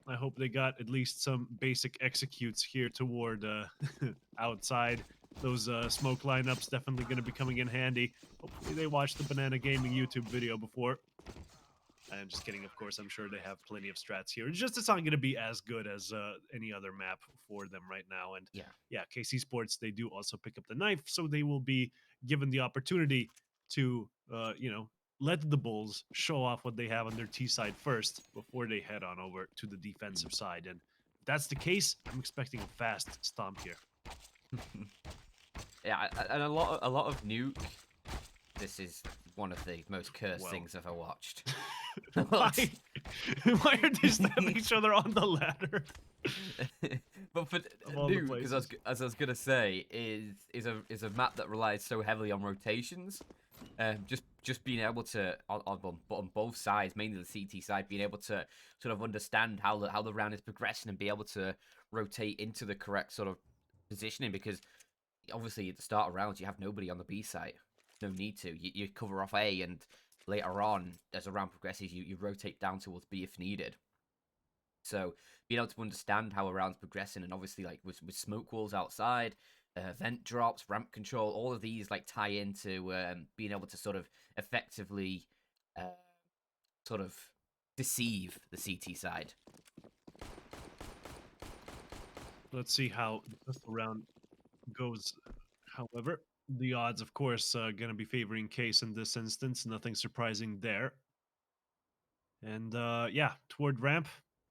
I hope they got at least some basic executes here toward outside. Those smoke lineups definitely going to be coming in handy. Hopefully they watched the Banana Gaming YouTube video before. I'm just kidding, of course. I'm sure they have plenty of strats here. It's not going to be as good as any other map for them right now. And yeah, KC Sports, they do also pick up the knife, so they will be given the opportunity to, let the Bulls show off what they have on their T side first before they head on over to the defensive side. And if that's the case, I'm expecting a fast stomp here. Yeah, and a lot of nuke. This is one of the most cursed things I've ever watched. Why are they stabbing each other on the ladder? But for nuke, because as I was gonna say, is a map that relies so heavily on rotations. Just being able to on both sides, mainly the CT side, being able to sort of understand how the round is progressing and be able to rotate into the correct sort of positioning, because obviously at the start of rounds you have nobody on the B site. No need to. You cover off A, and later on, as the round progresses, you rotate down towards B if needed. So being able to understand how a round's progressing, and obviously like with smoke walls outside, vent drops, ramp control, all of these like tie into being able to sort of effectively sort of deceive the CT side. Let's see how the pistol round goes. However, the odds, of course, going to be favoring Case in this instance. Nothing surprising there. And yeah, toward ramp,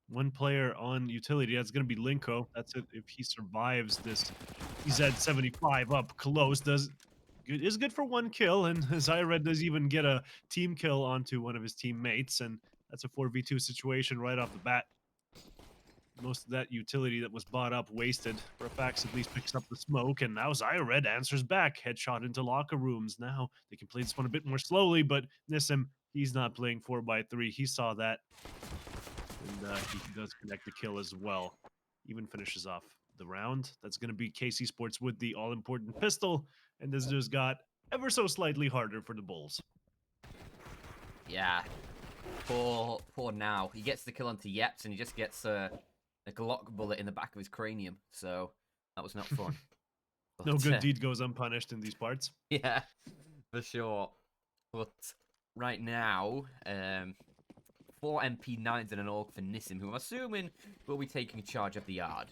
one player on utility. That's going to be Linko. That's it. If he survives this, he's at 75 up close. Is good for one kill, and Zyred does even get a team kill onto one of his teammates, and that's a 4v2 situation right off the bat. Most of that utility that was bought up wasted. Rafax at least picks up the smoke, and now Zyred answers back. Headshot into locker rooms. Now they can play this one a bit more slowly, but Nissim, he's not playing 4x3. He saw that, and he does connect the kill as well. Even finishes off the round. That's going to be KC Sports with the all-important pistol, and this just got ever so slightly harder for the Bulls. Yeah, poor now. He gets the kill onto Yeps, and he just gets a Glock bullet in the back of his cranium. So that was not fun. But, no good deed goes unpunished in these parts. Yeah, for sure. But right now, 4 MP9s and an AUG for Nissim, who I'm assuming will be taking charge of the yard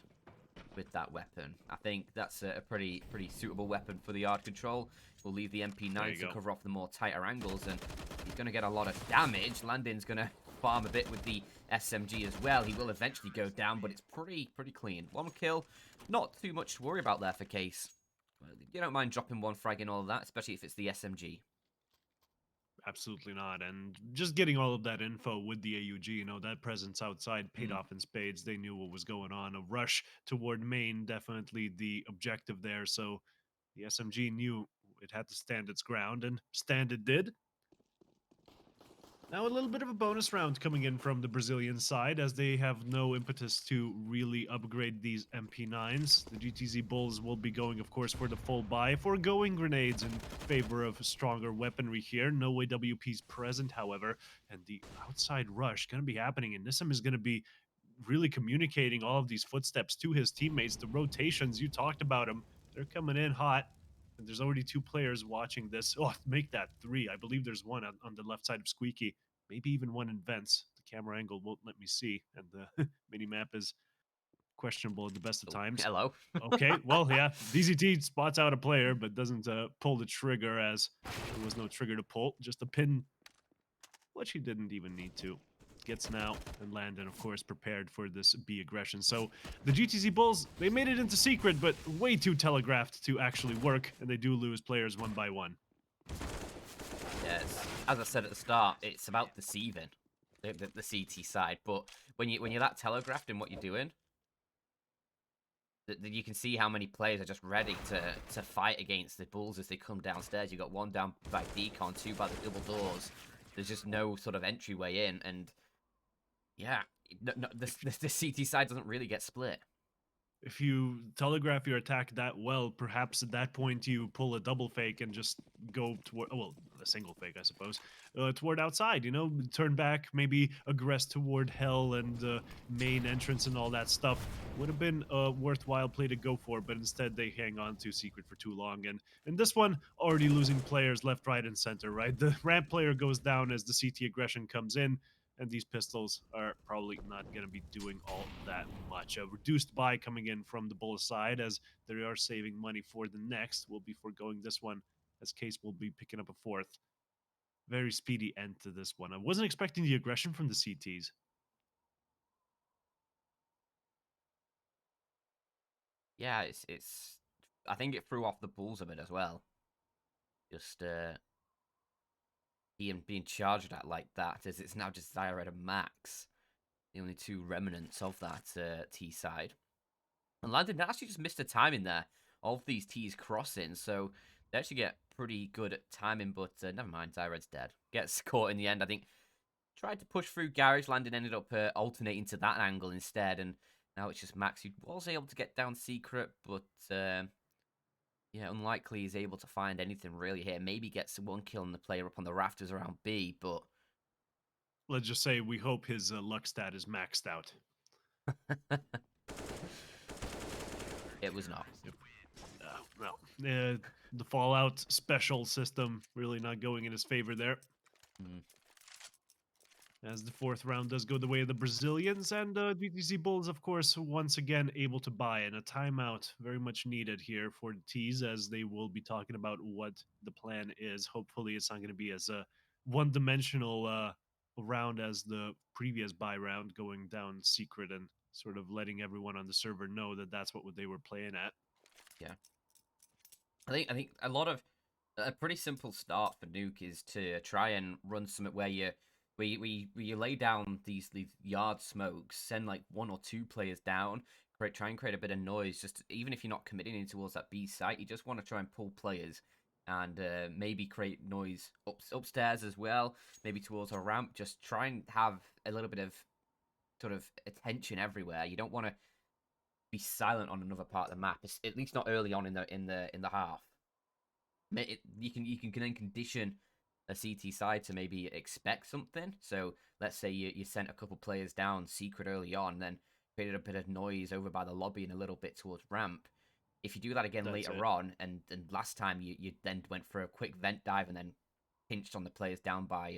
with that weapon. I think that's a pretty suitable weapon for the yard control. We'll leave the MP9s to cover off the more tighter angles, and he's going to get a lot of damage. Landon's going to farm a bit with the SMG as well. He will eventually go down, but it's pretty clean. One kill, not too much to worry about there for Case. You don't mind dropping one frag in all of that, especially if it's the SMG. Absolutely not. And just getting all of that info with the AUG, that presence outside paid off in spades. They knew what was going on. A rush toward main, definitely the objective there. So the SMG knew it had to stand its ground, and stand it did. Now a little bit of a bonus round coming in from the Brazilian side, as they have no impetus to really upgrade these MP9s. The GTZ Bulls will be going, of course, for the full buy, foregoing grenades in favor of stronger weaponry here. No AWPs present, however, and the outside rush going to be happening, and Nissim is going to be really communicating all of these footsteps to his teammates. The rotations, you talked about them, they're coming in hot. And there's already 2 players watching this. Oh, make that 3. I believe there's one on the left side of Squeaky. Maybe even one in Vents. The camera angle won't let me see. And the mini-map is questionable at the best of times. Hello. Okay, well, yeah. DZT spots out a player, but doesn't pull the trigger, as there was no trigger to pull. Just a pin, which he didn't even need to. Gets now, and Landon, of course, prepared for this B aggression. So the GTZ Bulls, they made it into secret, but way too telegraphed to actually work, and they do lose players one by one. Yes, as I said at the start, it's about deceiving the CT side, but when you're that telegraphed in what you're doing, you can see how many players are just ready to fight against the Bulls as they come downstairs. You've got 1 down by decon, 2 by the double doors. There's just no sort of entryway in, and yeah, the CT side doesn't really get split. if you telegraph your attack that well, perhaps at that point you pull a double fake and just go toward, well, a single fake, I suppose, toward outside, turn back, maybe aggress toward hell and main entrance and all that stuff. Would have been a worthwhile play to go for, but instead they hang on to secret for too long. And in this one, already losing players left, right, and center, right? The ramp player goes down as the CT aggression comes in, and these pistols are probably not going to be doing all that much. A reduced buy coming in from the Bulls side as they are saving money for the next. We'll be foregoing this one as Case will be picking up a fourth. Very speedy end to this one. I wasn't expecting the aggression from the CTs. Yeah, it's. I think it threw off the Bulls a bit as well. Just being charged at like that, as it's now just Zyra at a max. The only two remnants of that T side. And Landon actually just missed a timing there of these T's crossing, so they actually get pretty good at timing, but never mind, Zyred's dead. Gets caught in the end, I think. Tried to push through Garage, Landon ended up alternating to that angle instead, and now it's just Max who was able to get down Secret, but yeah, unlikely he's able to find anything really here. Maybe gets one kill on the player up on the rafters around B, but Let's just say we hope his luck stat is maxed out. it was not. Yep. Well, the Fallout special system really not going in his favor there. Mm. As the fourth round does go the way of the Brazilians, and GTZ Bulls, of course, once again able to buy in a timeout. Very much needed here for the T's, as they will be talking about what the plan is. Hopefully, it's not going to be as a one-dimensional round as the previous buy round, going down secret and sort of letting everyone on the server know that that's what they were playing at. Yeah. I think a lot of a pretty simple start for Nuke is to try and run something where you lay down these yard smokes, send like one or two players down, try and create a bit of noise. Just even if you're not committing in towards that B site, you just want to try and pull players and maybe create noise upstairs as well, maybe towards a ramp. Just try and have a little bit of sort of attention everywhere. You don't want to be silent on another part of the map, at least not early on in the half. You can then condition a CT side to maybe expect something. So let's say you sent a couple players down secret early on, then created a bit of noise over by the lobby and a little bit towards ramp. If you do that again That's it. later on, and last time you then went for a quick vent dive and then pinched on the players down by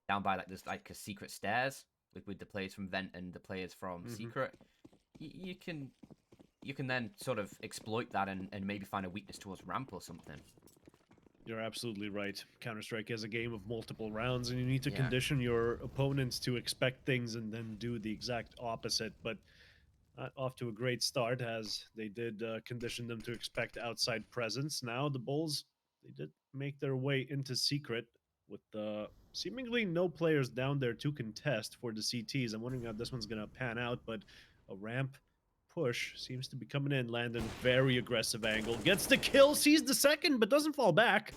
like there's like a secret stairs with the players from vent and the players from secret, you can then sort of exploit that and maybe find a weakness towards ramp or something. You're absolutely right. Counter-Strike is a game of multiple rounds, and you need to Yeah. condition your opponents to expect things and then do the exact opposite. But not off to a great start, as they did condition them to expect outside presence. Now the Bulls, they did make their way into secret with seemingly no players down there to contest for the CTs. I'm wondering how this one's going to pan out, but a ramp push seems to be coming in. Landon, very aggressive angle. Gets the kill, sees the second, but doesn't fall back.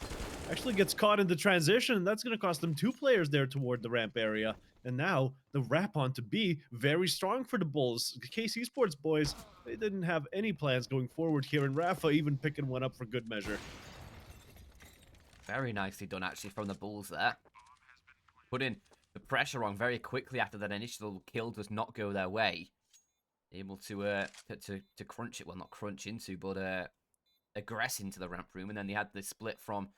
Actually gets caught in the transition. That's going to cost them two players there toward the ramp area. And now the wrap onto B, very strong for the Bulls. KC Esports boys, they didn't have any plans going forward here, and Rafa even picking one up for good measure. Very nicely done, actually, from the Bulls there. Putting the pressure on very quickly after that initial kill does not go their way. Able to crunch it, well, not crunch into, but aggress into the ramp room. And then they had the split from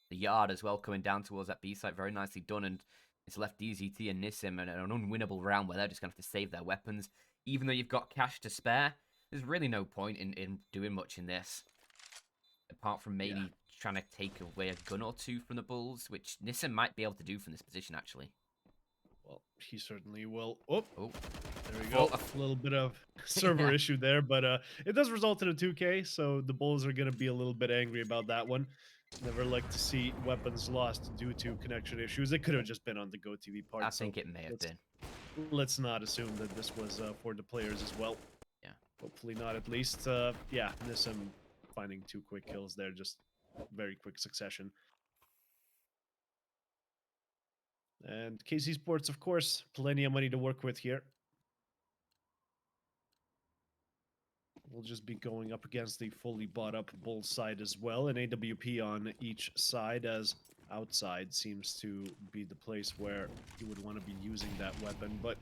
the yard as well, coming down towards that B site. Very nicely done. And it's left DZT and Nissim in an unwinnable round where they're just going to have to save their weapons. Even though you've got cash to spare, there's really no point in doing much in this. Apart from maybe trying to take away a gun or two from the Bulls, which Nissim might be able to do from this position, actually. Well, he certainly will. Oh, Oh, there we go. A little bit of server yeah. issue there, but it does result in a 2K, so the Bulls are going to be a little bit angry about that one. Never like to see weapons lost due to connection issues. It could have just been on the GoTV part. I think it may have been. Let's not assume that this was for the players as well. Yeah. Hopefully not, at least. Yeah, Nissim finding two quick kills there, just very quick succession. And KC Sports, of course, plenty of money to work with here. will just be going up against the fully bought up bull side as well. An AWP on each side, as outside seems to be the place where you would want to be using that weapon, but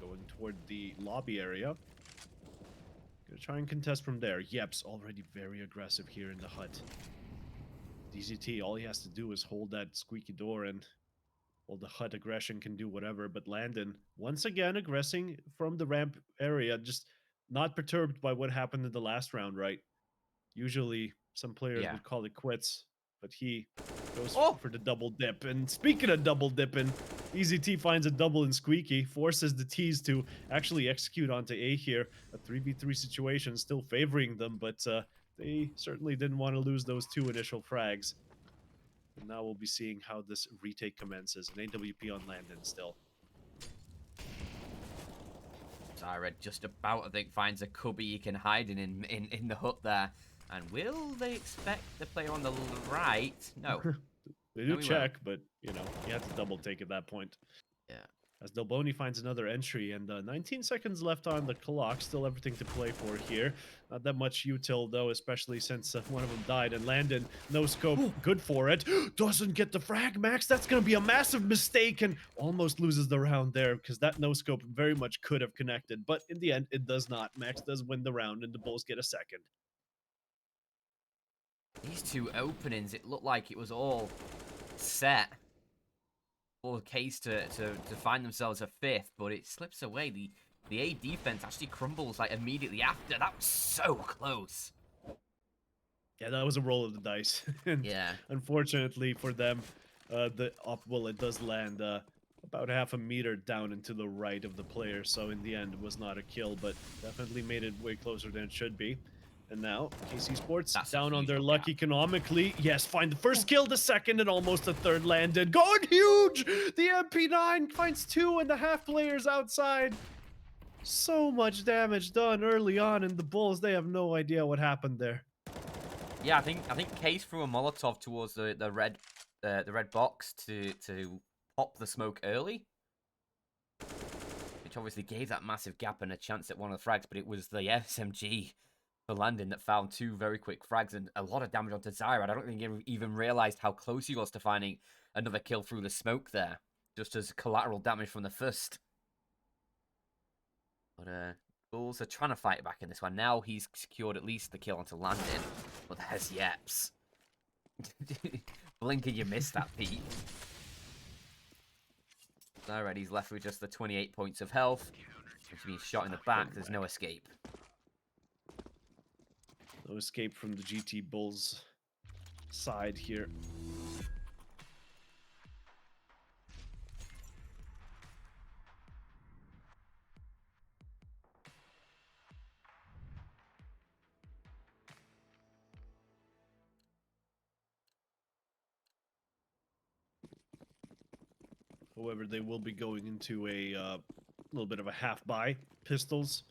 going toward the lobby area. Gonna try and contest from there. Yep's already very aggressive here in the hut. DZT, all he has to do is hold that squeaky door, and well, the hut aggression can do whatever, but Landon, once again, aggressing from the ramp area, just not perturbed by what happened in the last round, right? Usually, some players Yeah. would call it quits, but he goes Oh! for the double dip. And speaking of double dipping, EZT finds a double in Squeaky, forces the T's to actually execute onto A here. A 3v3 situation still favoring them, but they certainly didn't want to lose those 2 initial frags. And now we'll be seeing how this retake commences. An AWP on Landon still. Zyred just about, I think, finds a cubby he can hide in the hut there. And will they expect the player on the right? No. They do check, but, you know, you have to double take at that point. Yeah. As Delboni finds another entry, and 19 seconds left on the clock. Still everything to play for here. Not that much util, though, especially since one of them died. And Landon, no scope, good for it. Doesn't get the frag, Max. That's going to be a massive mistake, and almost loses the round there, because that no scope very much could have connected. But in the end, it does not. Max does win the round, and the Bulls get a second. These 2 openings, it looked like it was all set for the case to find themselves a 5th, but it slips away. The A defense actually crumbles like immediately after. That was so close. Yeah, that was a roll of the dice. And yeah. Unfortunately for them, the up bullet does land about half a meter down into the right of the player. So in the end, it was not a kill, but definitely made it way closer than it should be. And now, KC Sports down on their luck economically. Yes, find the first kill, the second, and almost the third landed. Going huge! The MP9 finds 2.5 players outside. So much damage done early on, and the Bulls, they have no idea what happened there. Yeah, I think Case threw a Molotov towards the red box to pop the smoke early, which obviously gave that massive gap and a chance at one of the frags. But it was the SMG for Landon that found 2 very quick frags and a lot of damage onto Zyra. I don't think he even realized how close he was to finding another kill through the smoke there, just as collateral damage from the first. But Bulls are trying to fight back in this one. Now he's secured at least the kill onto Landon. But there's Yeps. Blinker, you missed that, Pete. Alright, he's left with just the 28 points of health. He's being shot in the back. There's no escape. No escape from the GT Bulls side here. However, they will be going into a little bit of a half-buy. Pistols,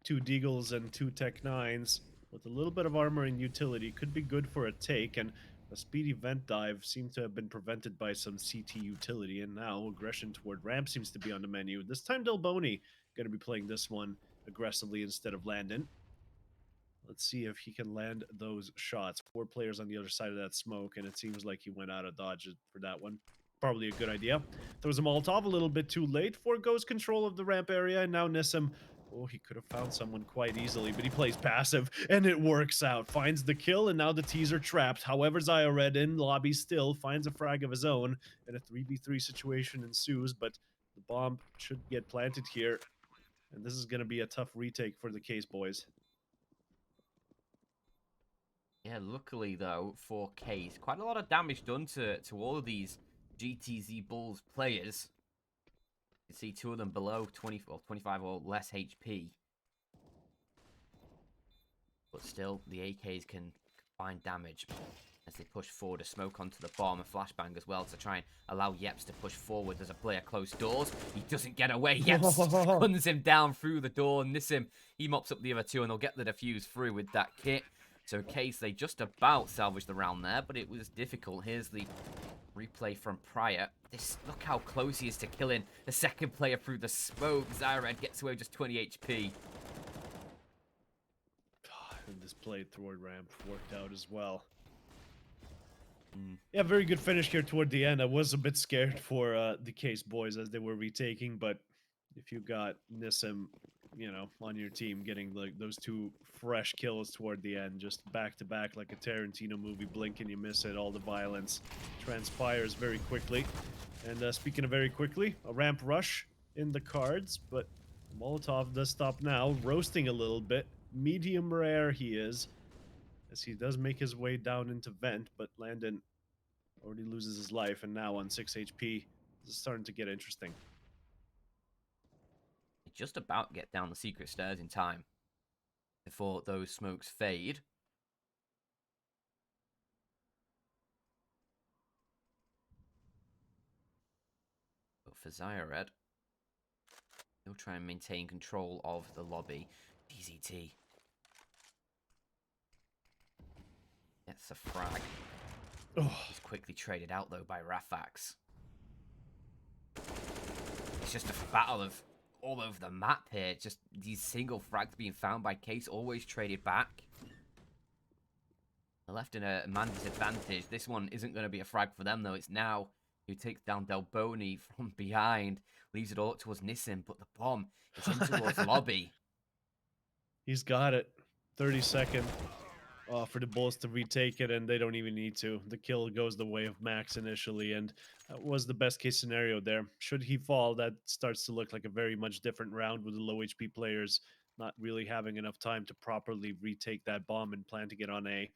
2 Deagles, and 2 Tech 9s. With a little bit of armor and utility, could be good for a take, and a speedy vent dive seemed to have been prevented by some CT utility, and now aggression toward ramp seems to be on the menu. This time Delboni going to be playing this one aggressively instead of Landon. Let's see if he can land those shots. 4 players on the other side of that smoke, and it seems like he went out of dodge for that one. Probably a good idea. Throws a Molotov a little bit too late. Foregoes control of the ramp area, and now Nissim, oh, he could have found someone quite easily, but he plays passive, and it works out. Finds the kill, and now the T's are trapped. However, Zyred in lobby still finds a frag of his own, and a 3v3 situation ensues, but the bomb should get planted here, and this is going to be a tough retake for the Case boys. Yeah, luckily, though, for Case, quite a lot of damage done to all of these GTZ Bulls players. You can see 2 of them below 20 or 25 or less HP. But still, the AKs can find damage as they push forward, a smoke onto the bomb, a flashbang as well to try and allow Yeps to push forward. There's a player close doors. He doesn't get away. Yeps guns him down through the door. Nissim, he mops up the other 2, and they'll get the defuse through with that kit. So Case, they just about salvaged the round there, but it was difficult. Here's the replay from prior. Look how close he is to killing the second player through the smoke. Zyred gets away with just 20 HP. And this play toward ramp worked out as well. Mm. Yeah, very good finish here toward the end. I was a bit scared for the Case boys as they were retaking, but if you got Nissim, on your team getting like those two fresh kills toward the end, just back to back like a Tarantino movie, blink and you miss it. All the violence transpires very quickly. And speaking of very quickly, a ramp rush in the cards, but Molotov does stop now, roasting a little bit. Medium rare he is, as he does make his way down into vent, but Landon already loses his life, and now on 6 HP, this is starting to get interesting. Just about get down the secret stairs in time before those smokes fade. But for Zyred, he'll try and maintain control of the lobby. DZT gets a frag. Oh, He's quickly traded out, though, by Rafax. It's just a battle of all over the map here. Just these single frags being found by Case, always traded back. They're left in a man disadvantage. This one isn't going to be a frag for them, though. It's now who takes down Delboni from behind. Leaves it all up towards Nissim, but the bomb is in towards lobby. he's got it. 30-second for the Bulls to retake it, and they don't even need to. The kill goes the way of Max initially, and that was the best case scenario there. Should he fall, that starts to look like a very much different round with the low HP players not really having enough time to properly retake that bomb and plan to get on A.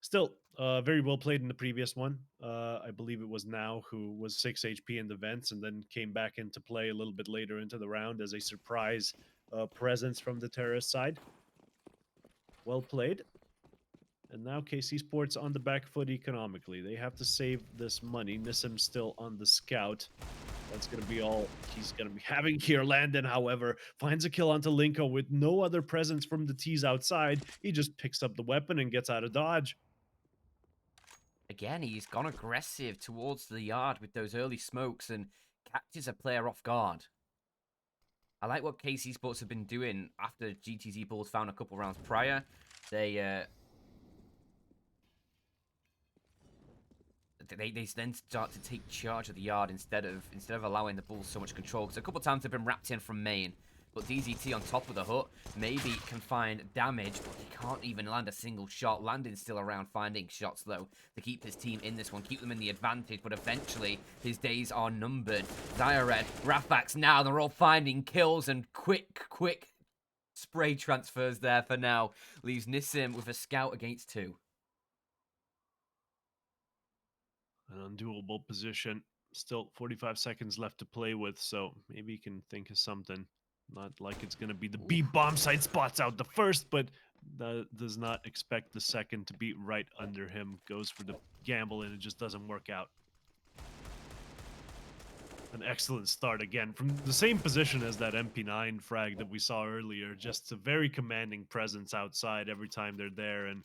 Still, very well played in the previous one. I believe it was Now who was 6 HP in the vents and then came back into play a little bit later into the round as a surprise presence from the terrorist side. Well played. And now KC Sports on the back foot economically. They have to save this money. Nissim still on the scout. That's going to be all he's going to be having here. Landon, however, finds a kill onto Linko with no other presence from the T's outside. He just picks up the weapon and gets out of dodge. Again, he's gone aggressive towards the yard with those early smokes and catches a player off guard. I like what KC Sports have been doing after GTZ Bulls found a couple rounds prior. They then start to take charge of the yard instead of allowing the Bulls so much control. Because a couple times they've been wrapped in from main. But DZT on top of the hut maybe can find damage, but he can't even land a single shot. Landon's still around finding shots, though, to keep his team in this one, keep them in the advantage, but eventually his days are numbered. Zyred, Rafax now, they're all finding kills and quick spray transfers there for now. Leaves Nissim with a scout against 2. An undoable position. Still 45 seconds left to play with, so maybe he can think of something. Not like it's going to be the B bomb site spots out the first, but does not expect the second to be right under him. Goes for the gamble, and it just doesn't work out. An excellent start again from the same position as that MP9 frag that we saw earlier. Just a very commanding presence outside every time they're there, and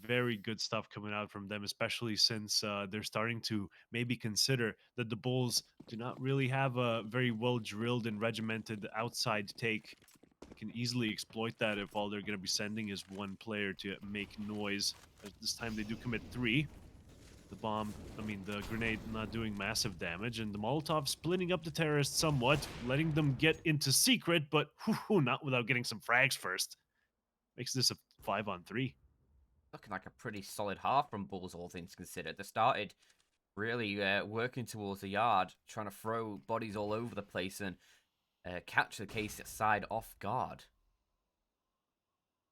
very good stuff coming out from them, especially since they're starting to maybe consider that the Bulls do not really have a very well drilled and regimented outside take. They can easily exploit that if all they're going to be sending is one player to make noise. This time they do commit 3. The grenade not doing massive damage, and the Molotov splitting up the terrorists somewhat, letting them get into secret, but not without getting some frags first. Makes this a 5-on-3. Looking like a pretty solid half from Bulls, all things considered. They started really working towards the yard, trying to throw bodies all over the place and catch the Case side off guard.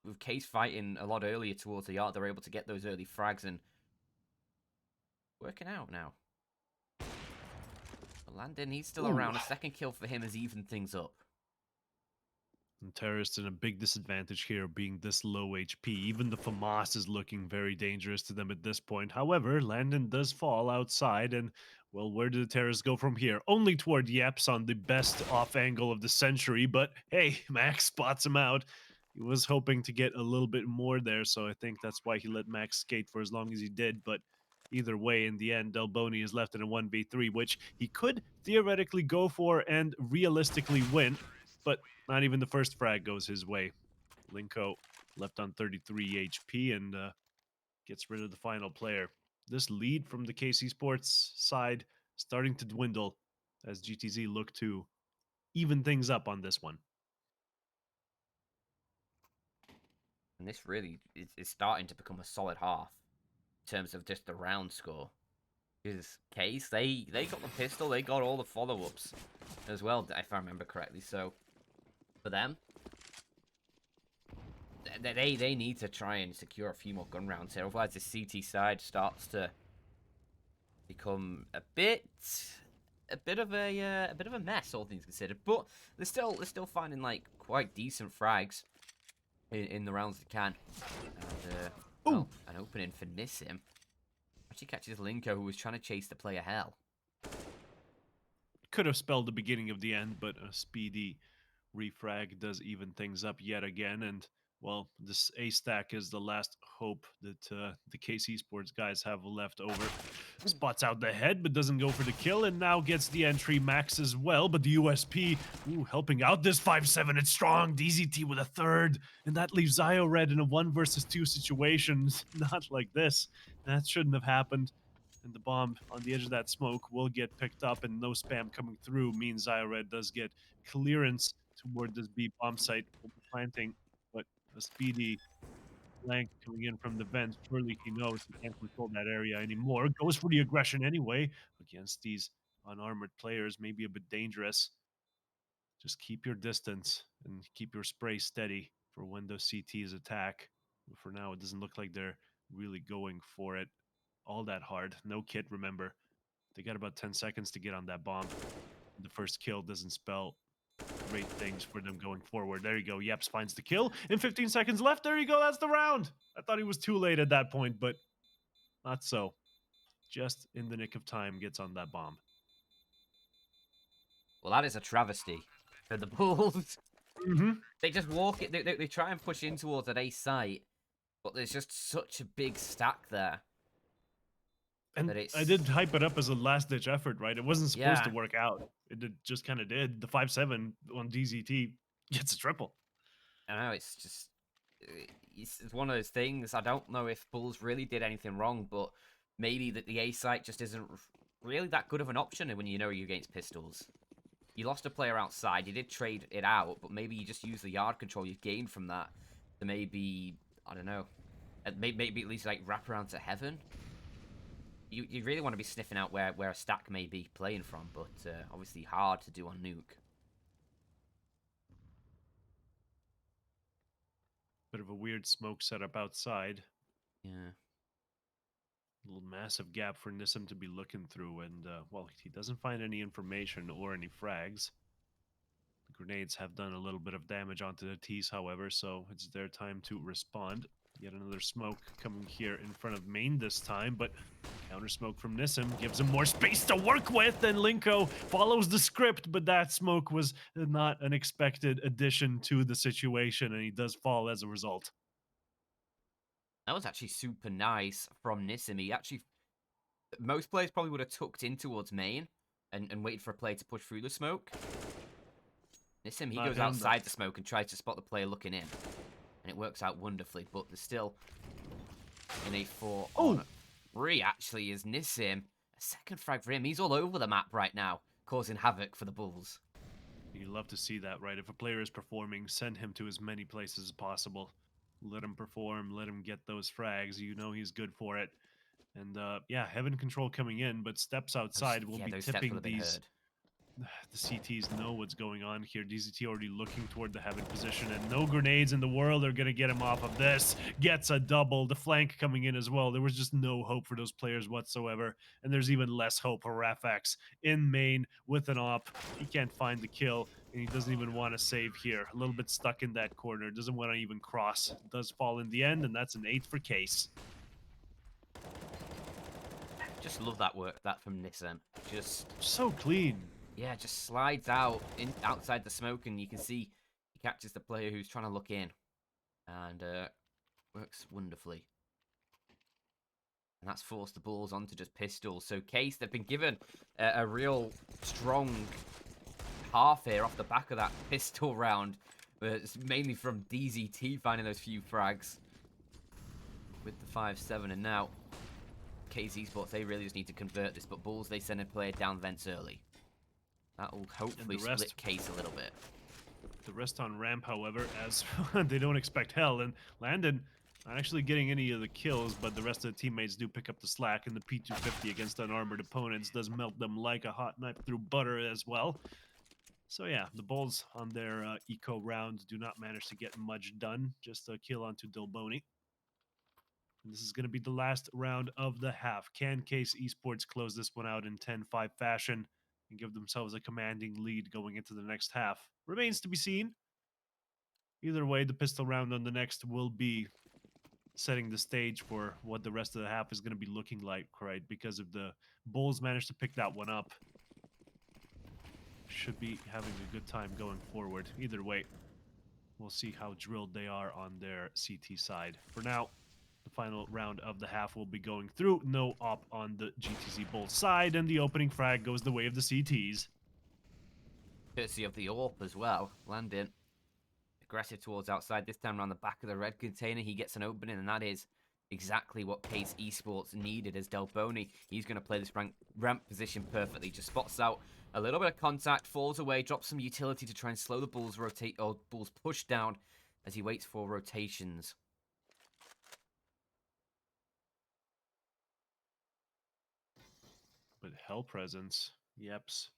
With Case fighting a lot earlier towards the yard, they're able to get those early frags and working out now. But Landon, he's still around. A second kill for him has evened things up. And terrorists in a big disadvantage here, being this low HP. Even the FAMAS is looking very dangerous to them at this point. However, Landon does fall outside, and, well, where do the terrorists go from here? Only toward Yeps on the best off angle of the century, but hey, Max spots him out. He was hoping to get a little bit more there, so I think that's why he let Max skate for as long as he did, but either way, in the end, Delboni is left in a 1v3, which he could theoretically go for and realistically win, but not even the first frag goes his way. Linko left on 33 HP and gets rid of the final player. This lead from the KC Sports side starting to dwindle as GTZ look to even things up on this one. And this really is starting to become a solid half in terms of just the round score. Because Case, they got the pistol, they got all the follow-ups as well, if I remember correctly. So, for them, they need to try and secure a few more gun rounds here. Otherwise, the CT side starts to become a bit of a mess, all things considered. But they're still finding like quite decent frags in the rounds they can. And well, an opening for Nissim. Actually catches Linko, who was trying to chase the player hell. Could have spelled the beginning of the end, but a speedy refrag does even things up yet again. And well, this A stack is the last hope that the KC Sports guys have left over. Spots out the head, but doesn't go for the kill, and now gets the entry max as well. But the USP, helping out this 5-7. It's strong. DZT with a third, and that leaves Zio Red in a 1 versus 2 situation. Not like this. That shouldn't have happened. And the bomb on the edge of that smoke will get picked up, and no spam coming through means Zio Red does get clearance toward this B bomb site for the planting, but a speedy flank coming in from the vents. Surely he knows he can't control that area anymore. Goes for the aggression anyway against these unarmored players. Maybe a bit dangerous. Just keep your distance and keep your spray steady for when those CTs attack. But for now, it doesn't look like they're really going for it all that hard. No kit, remember. They got about 10 seconds to get on that bomb. The first kill doesn't spell great things for them going forward. There you go. Yeps finds the kill. In 15 seconds left. There you go. That's the round. I thought he was too late at that point, but not so. Just in the nick of time gets on that bomb. Well, that is a travesty for the Bulls. Mm-hmm. They just walk it. They try and push in towards that A site, but there's just such a big stack there. And I did hype it up as a last-ditch effort, right? It wasn't supposed to work out. Just kind of did. The 5-7 on DZT gets a triple. I know, it's just... It's one of those things. I don't know if Bulls really did anything wrong, but maybe that the A site just isn't really that good of an option when you know you're against pistols. You lost a player outside. You did trade it out, but maybe you just use the yard control you gained from that to maybe, I don't know, maybe at least like wrap around to heaven. You really want to be sniffing out where a stack may be playing from, but obviously hard to do on Nuke. Bit of a weird smoke setup outside. Yeah. A little massive gap for Nissim to be looking through, and well, he doesn't find any information or any frags. The grenades have done a little bit of damage onto the T's, however, so it's their time to respond. Yet another smoke coming here in front of main this time, but counter smoke from Nissim gives him more space to work with, and Linko follows the script, but that smoke was not an expected addition to the situation, and he does fall as a result. That was actually super nice from Nissim. He actually... Most players probably would have tucked in towards main and waited for a player to push through the smoke. Nissim, he goes outside the smoke and tries to spot the player looking in. And it works out wonderfully, but there's still in a 4-on-3 actually is Nissim. A second frag for him. He's all over the map right now, causing havoc for the Bulls. You love to see that, right? If a player is performing, send him to as many places as possible. Let him perform, let him get those frags. You know he's good for it. And yeah, Heaven Control coming in, but steps outside will be tipping these. The CTs know what's going on here. DZT already looking toward the Heaven position, and no grenades in the world are going to get him off of this. Gets a double. The flank coming in as well. There was just no hope for those players whatsoever, and there's even less hope for Rafax in main with an op. He can't find the kill, and he doesn't even want to save here. A little bit stuck in that corner. Doesn't want to even cross. Does fall in the end, and that's an 8 for Case. Just love that work, that from Nissim. Just so clean. Yeah, just slides out outside the smoke, and you can see he catches the player who's trying to look in, and works wonderfully. And that's forced the Bulls onto just pistols. So Case, they've been given a real strong half here off the back of that pistol round, It's mainly from DZT finding those few frags with the 5-7, and now KZ Esports, they really just need to convert this, but Bulls, they send a player down vents early. That will And hopefully split Case a little bit. the rest on ramp, however, as they don't expect hell, and Landon not actually getting any of the kills, but the rest of the teammates do pick up the slack, and the P250 against unarmored opponents does melt them like a hot knife through butter as well. So yeah, the Bulls on their eco round do not manage to get much done, just a kill onto Delboni. And this is going to be the last round of the half. Can Case Esports close this one out in 10-5 fashion and give themselves a commanding lead going into the next half? Remains to be seen. Either way, the pistol round on the next will be setting the stage for what the rest of the half is going to be looking like, right? Because if the Bulls manage to pick that one up, should be having a good time going forward. Either way, we'll see how drilled they are on their CT side. For now, the final round of the half will be going through. No op on the GTZ Bulls side, and the opening frag goes the way of the CTs. Courtesy of the AWP as well. Landon aggressive towards outside. This time around the back of the red container, he gets an opening, and that is exactly what Case Esports needed as Delboni. He's going to play this ramp position perfectly. Just spots out a little bit of contact, falls away, drops some utility to try and slow the Bulls Bulls push down as he waits for rotations. But Hell Presence, Yeps,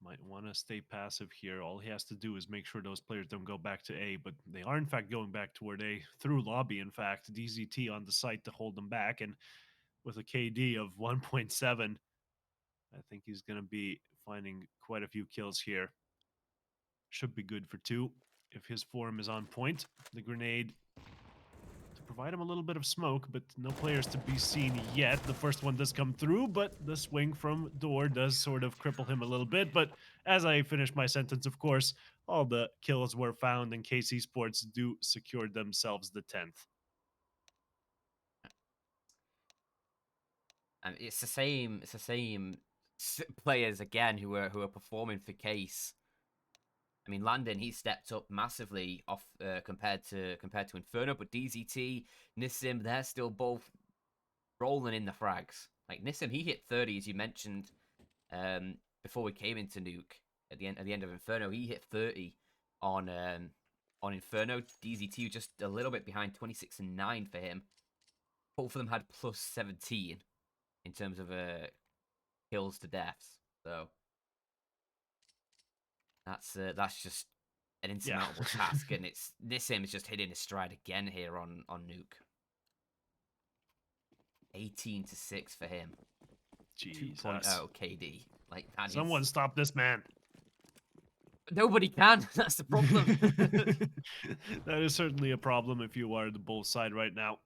might want to stay passive here. All he has to do is make sure those players don't go back to A, but they are in fact going back toward A through lobby. In fact, DZT on the site to hold them back, and with a KD of 1.7, I think he's going to be finding quite a few kills here. Should be good for 2 if his form is on point. The grenade to provide him a little bit of smoke, but no players to be seen yet. The first one does come through, but the swing from door does sort of cripple him a little bit. But as I finish my sentence, of course, all the kills were found, and KC Sports do secure themselves the 10th. And it's the same. It's the same players again who are performing for Case. I mean, Landon, he stepped up massively off compared to Inferno, but DZT, Nissim, they're still both rolling in the frags. Like Nissim, he hit 30 as you mentioned before we came into Nuke at the end of Inferno. He hit 30 on Inferno. DZT just a little bit behind, 26 and 9 for him. Both of them had plus 17 in terms of kills to deaths. So that's just an insurmountable task, and it's Nissim is just hitting his stride again here on Nuke. 18-6 for him. Jesus. 2.0 KD. Like that. Someone stop this man. Nobody can. That's the problem. That is certainly a problem if you are the Bulls side right now,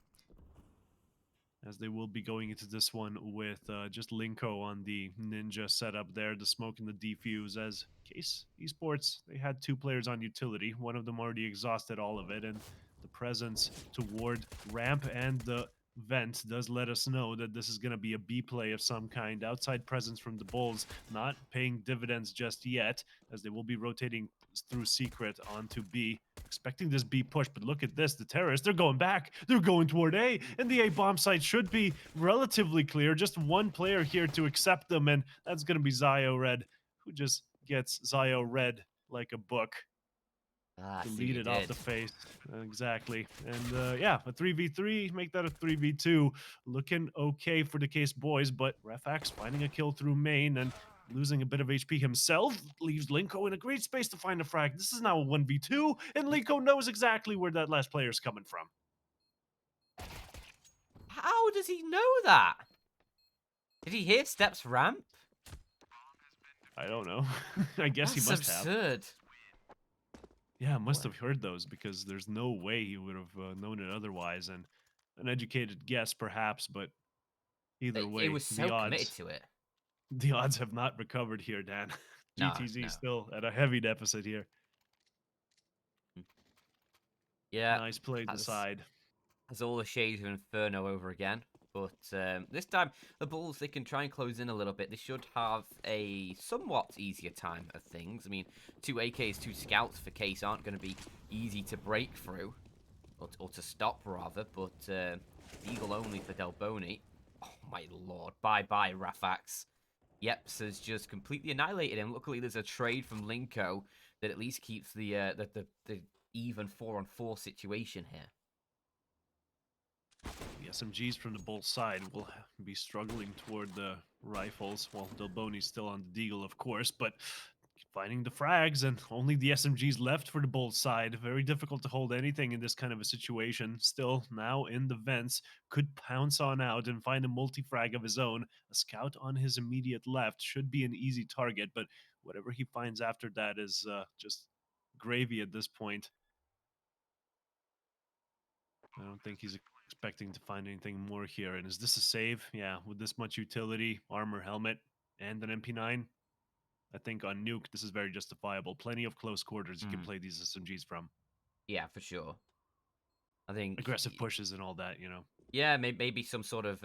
as they will be going into this one with just Linko on the Ninja setup there, the smoke and the defuse. As Case Esports, they had 2 players on utility. One of them already exhausted all of it, and the presence toward ramp and the vent does let us know that this is going to be a B play of some kind. Outside presence from the Bulls not paying dividends just yet, as they will be rotating through secret onto B, expecting this B push. But look at this, the terrorists, they're going back, they're going toward A, and the A bomb site should be relatively clear. Just one player here to accept them, and that's going to be Zio Red, who just gets Zio Red like a book. Deleted off the face. Exactly. And yeah, a 3v3, make that a 3v2. Looking okay for the Case boys, but Refax finding a kill through main and losing a bit of HP himself leaves Linko in a great space to find a frag. This is now a 1v2, and Linko knows exactly where that last player is coming from. How does he know that? Did he hear Steps ramp? I don't know. I guess That's he must have. absurd. Yeah, must have heard those, because there's no way he would have known it otherwise. And an educated guess, perhaps, but either way, It was so committed to it. The odds have not recovered here, Dan. GTZ No. still at a heavy deficit here. Yeah. Nice play to the side. Has all the shades of Inferno over again. But this time, the Bulls, they can try and close in a little bit. They should have a somewhat easier time of things. I mean, 2 AKs, 2 scouts for Case aren't going to be easy to break through. Or to stop, rather. But Eagle only for Delboni. Oh, my lord. Bye-bye, Rafax. Yeps has just completely annihilated him. Luckily, there's a trade from Linko that at least keeps the even 4-on-4 situation here. The SMGs from the Bull side will be struggling toward the rifles, while Delboni's still on the Deagle, of course, but finding the frags and only the SMGs left for the Bull side. Very difficult to hold anything in this kind of a situation. Still, now in the vents, could pounce on out and find a multi-frag of his own. A scout on his immediate left should be an easy target, but whatever he finds after that is just gravy at this point. I don't think he's expecting to find anything more here. And is this a save? Yeah, with this much utility, armor, helmet, and an MP9, I think on Nuke, this is very justifiable. Plenty of close quarters you can play these SMGs from. Yeah, for sure. I think... Aggressive pushes and all that, you know. Yeah, maybe some sort of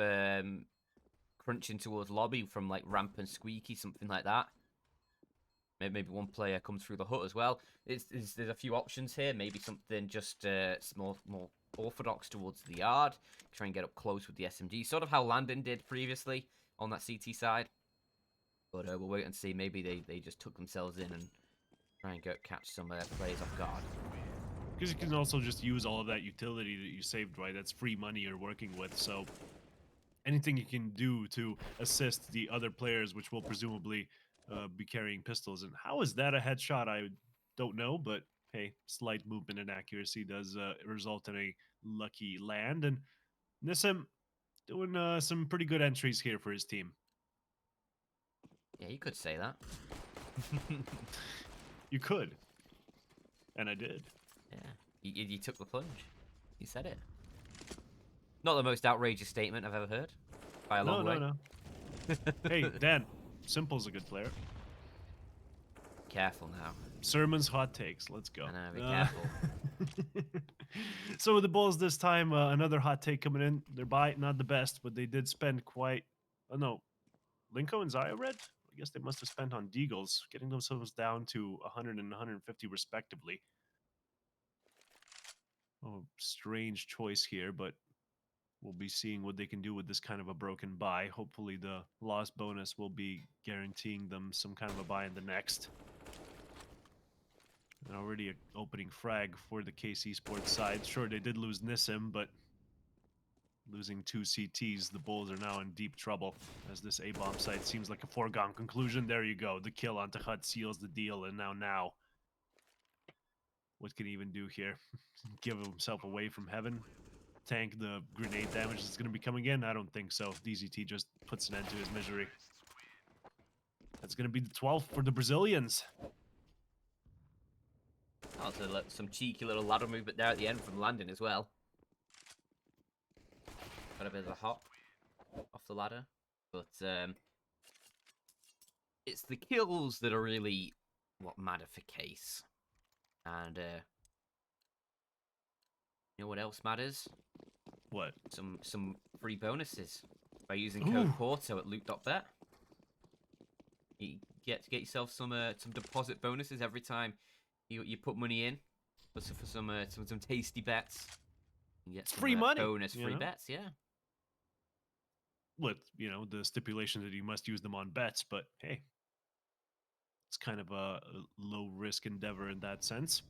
crunching towards lobby from like Ramp and Squeaky, something like that. Maybe one player comes through the hut as well. There's a few options here. Maybe something just more orthodox towards the yard. Try and get up close with the SMG. Sort of how Landon did previously on that CT side. But we'll wait and see. Maybe they just took themselves in and try and catch some players off guard. Because you can also just use all of that utility that you saved, right? That's free money you're working with, so anything you can do to assist the other players, which will presumably be carrying pistols. And how is that a headshot? I don't know, but hey, slight movement and accuracy does result in a lucky land. And Nissim doing some pretty good entries here for his team. Yeah, you could say that. You could. And I did. Yeah, you took the plunge. You said it. Not the most outrageous statement I've ever heard. By a long way. No. Hey, Dan, Simple's a good player. Careful now. Sermon's hot takes. Let's go. I know, be careful. So with the Bulls this time, another hot take coming in. Their buy, not the best, but they did spend quite... Oh, no. Linko and Zaya Red? I guess they must have spent on Deagles, getting themselves down to 100 and 150 respectively. Oh, strange choice here, but we'll be seeing what they can do with this kind of a broken buy. Hopefully the loss bonus will be guaranteeing them some kind of a buy in the next. And already an opening frag for the KC Esports side. Sure, they did lose Nissim, but losing 2 CTs, the Bulls are now in deep trouble, as this A-bomb site seems like a foregone conclusion. There you go. The kill onto Hut seals the deal, and now. What can he even do here? Give himself away from heaven? Tank the grenade damage that's going to be coming in? I don't think so. DZT just puts an end to his misery. That's going to be the 12th for the Brazilians. Also, some cheeky little ladder movement there at the end from Landon as well. Got a bit of a hop off the ladder. But it's the kills that are really what matter for Case. And you know what else matters? What? Some free bonuses by using code Porto at LOOT.BET. You get yourself some deposit bonuses every time you put money in for some tasty bets. You get some free money. Bonus free bets, yeah. With, you know, the stipulation that you must use them on bets, but hey, it's kind of a low risk endeavor in that sense.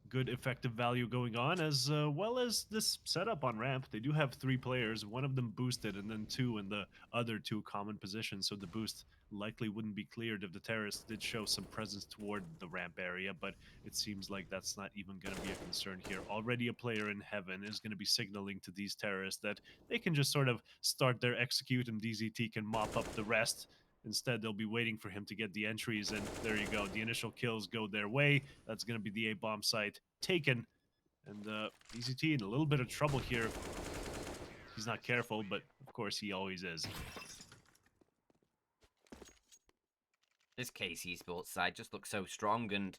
Good effective value going on, as well as this setup on ramp. They do have 3 players, one of them boosted, and then 2 in the other 2 common positions, so the boost likely wouldn't be cleared if the terrorists did show some presence toward the ramp area, but it seems like that's not even going to be a concern here. Already a player in heaven is going to be signaling to these terrorists that they can just sort of start their execute and DZT can mop up the rest. Instead, they'll be waiting for him to get the entries, and there you go. The initial kills go their way. That's going to be the A-bomb site taken. And DZT in a little bit of trouble here. He's not careful, but of course he always is. This KC Esports side just looks so strong, and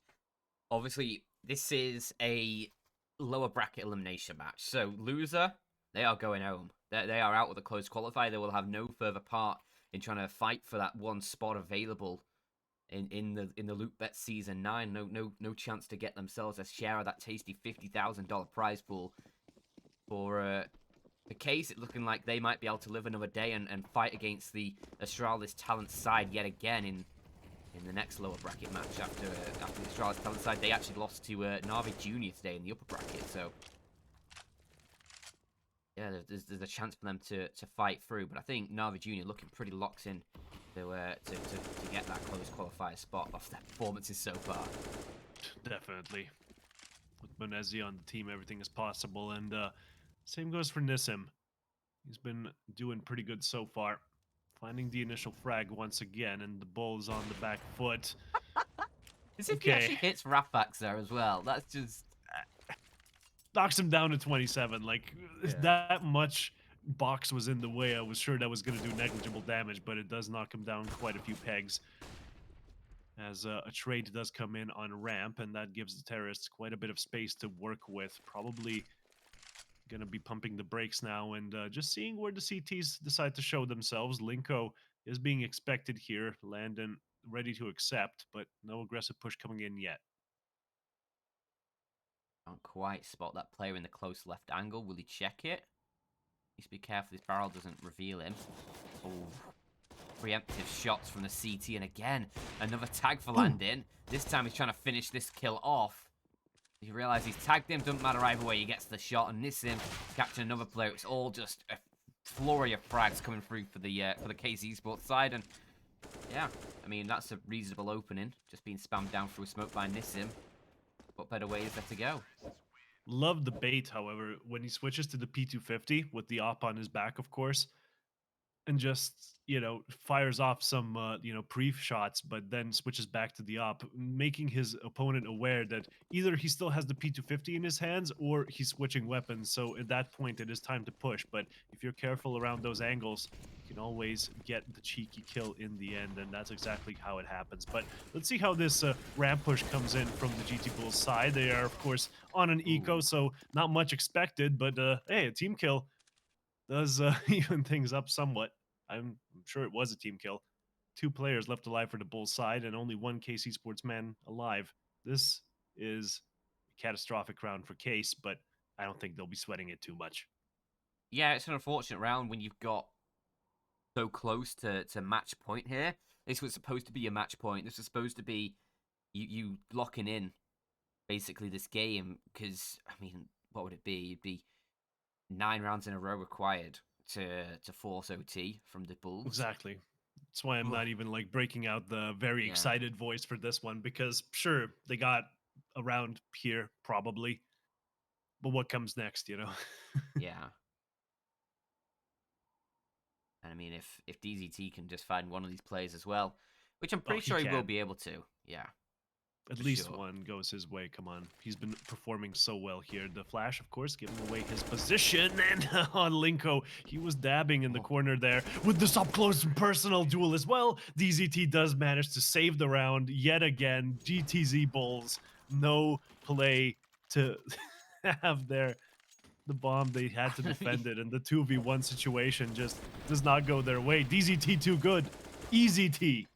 obviously this is a lower bracket elimination match. So loser They are going home. They are out with a close qualifier. They will have no further part in trying to fight for that one spot available in the LOOT.BET season 9. No chance to get themselves a share of that tasty $50,000 prize pool. For the case, it looking like they might be able to live another day and fight against the Astralis talent side yet again in the next lower bracket match after the Astralis talent side. They actually lost to Navi Junior today in the upper bracket, so yeah, there's a chance for them to fight through. But I think Navi Junior looking pretty locked in to get that close qualifier spot off their performances so far. Definitely. With Benezi on the team, everything is possible. And same goes for Nissim. He's been doing pretty good so far. Finding the initial frag once again, and the Bulls on the back foot. As if he Okay. actually hits Rafax there as well. That's just... Knocks him down to 27. Like, Yeah. that much box was in the way. I was sure that was going to do negligible damage, but it does knock him down quite a few pegs. As a trade does come in on ramp, and that gives the terrorists quite a bit of space to work with. Probably going to be pumping the brakes now and just seeing where the CTs decide to show themselves. Linko is being expected here. Landon ready to accept, but no aggressive push coming in yet. Can't quite spot that player in the close left angle. Will he check it? Needs to be careful this barrel doesn't reveal him. Oh, preemptive shots from the CT, and again, another tag for Landon. This time he's trying to finish this kill off. You realise he's tagged him, doesn't matter either way, he gets the shot, and Nissim capturing another player. It's all just a flurry of frags coming through for the KC Esports side, and yeah, I mean, that's a reasonable opening, just being spammed down through a smoke by Nissim. What better way is there to go? Love the bait, however, when he switches to the P250 with the op on his back, of course, and just fires off some pre shots, but then switches back to the op, making his opponent aware that either he still has the P250 in his hands or he's switching weapons. So at that point it is time to push, but if you're careful around those angles, you can always get the cheeky kill in the end, and that's exactly how it happens. But let's see how this ramp push comes in from the GT Bulls side. They are of course on an eco, Ooh. so not much expected, but hey, a team kill does even things up somewhat. I'm sure it was a team kill. 2 players left alive for the Bulls side and only 1 KC sportsman alive. This is a catastrophic round for Case, but I don't think they'll be sweating it too much. Yeah, it's an unfortunate round when you've got so close to match point here. This was supposed to be a match point. This was supposed to be you locking in basically this game, because I mean, what would it be? It'd be 9 rounds in a row required to force OT from the Bulls. Exactly. That's why I'm Ugh. not even like breaking out the very Yeah, excited voice for this one, because sure, they got around here probably, but what comes next? yeah. And I mean, if DZT can just find one of these players as well, which I'm Oh, pretty he sure he will can. be able to. Yeah, At for least sure. one goes his way. Come on. He's been performing so well here. The Flash, of course, giving away his position. And on Linko, he was dabbing in the Oh. corner there with this up close and personal duel as well. DZT does manage to save the round yet again. GTZ Bulls, no play to have the bomb. They had to defend it. And the 2v1 situation just does not go their way. DZT too good. Easy T.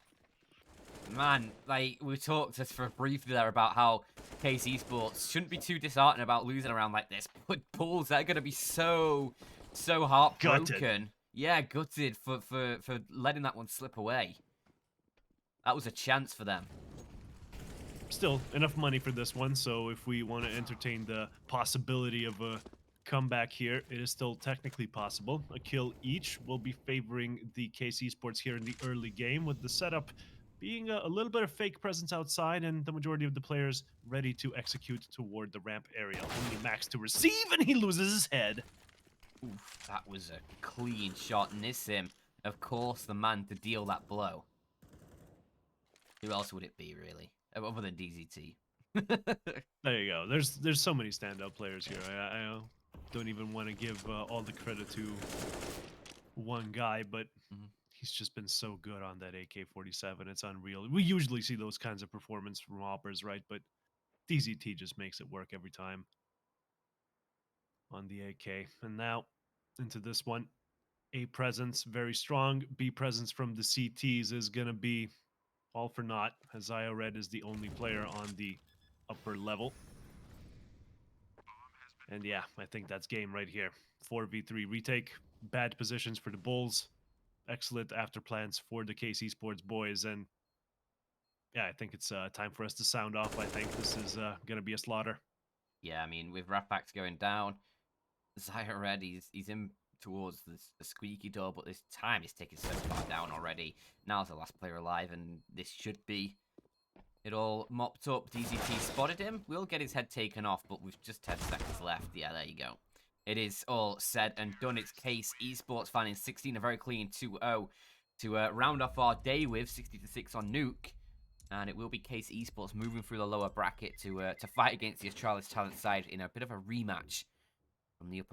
Man, like, we talked just for briefly there about how Case Esports shouldn't be too disheartened about losing around like this. But Bulls, they're going to be so Gutted. heartbroken. Yeah, gutted for letting that one slip away. That was a chance for them. Still enough money for this one, so if we want to entertain the possibility of a comeback here, it is still technically possible. A kill each will be favoring the KC Sports here in the early game, with the setup being a little bit of fake presence outside and the majority of the players ready to execute toward the ramp area. Only Max to receive, and he loses his head. Oof, that was a clean shot. Nissim, of course, the man to deal that blow. Who else would it be, really? Other than DZT. There you go. There's so many standout players here. I don't even want to give all the credit to one guy, but Mhm. he's just been so good on that AK-47. It's unreal. We usually see those kinds of performance from hoppers, right? But DZT just makes it work every time on the AK. And now into this one. A presence, very strong. B presence from the CTs is going to be all for naught, as Red is the only player on the upper level. And yeah, I think that's game right here. 4v3 retake. Bad positions for the Bulls. Excellent after plans for the KC Sports boys. And yeah, I think it's time for us to sound off. I think this is going to be a slaughter. Yeah, I mean, with Rafax going down, Zaya Red, he's in towards the squeaky door, but this time is taking so far down already. Now's the last player alive, and this should be it all mopped up. DZT spotted him. We'll get his head taken off, but with just 10 seconds left. Yeah, there you go. It is all said and done. It's Case Esports finding 16, a very clean 2-0 to round off our day with 60-6 on Nuke. And it will be Case Esports moving through the lower bracket to fight against the Astralis Talent side in a bit of a rematch from the upper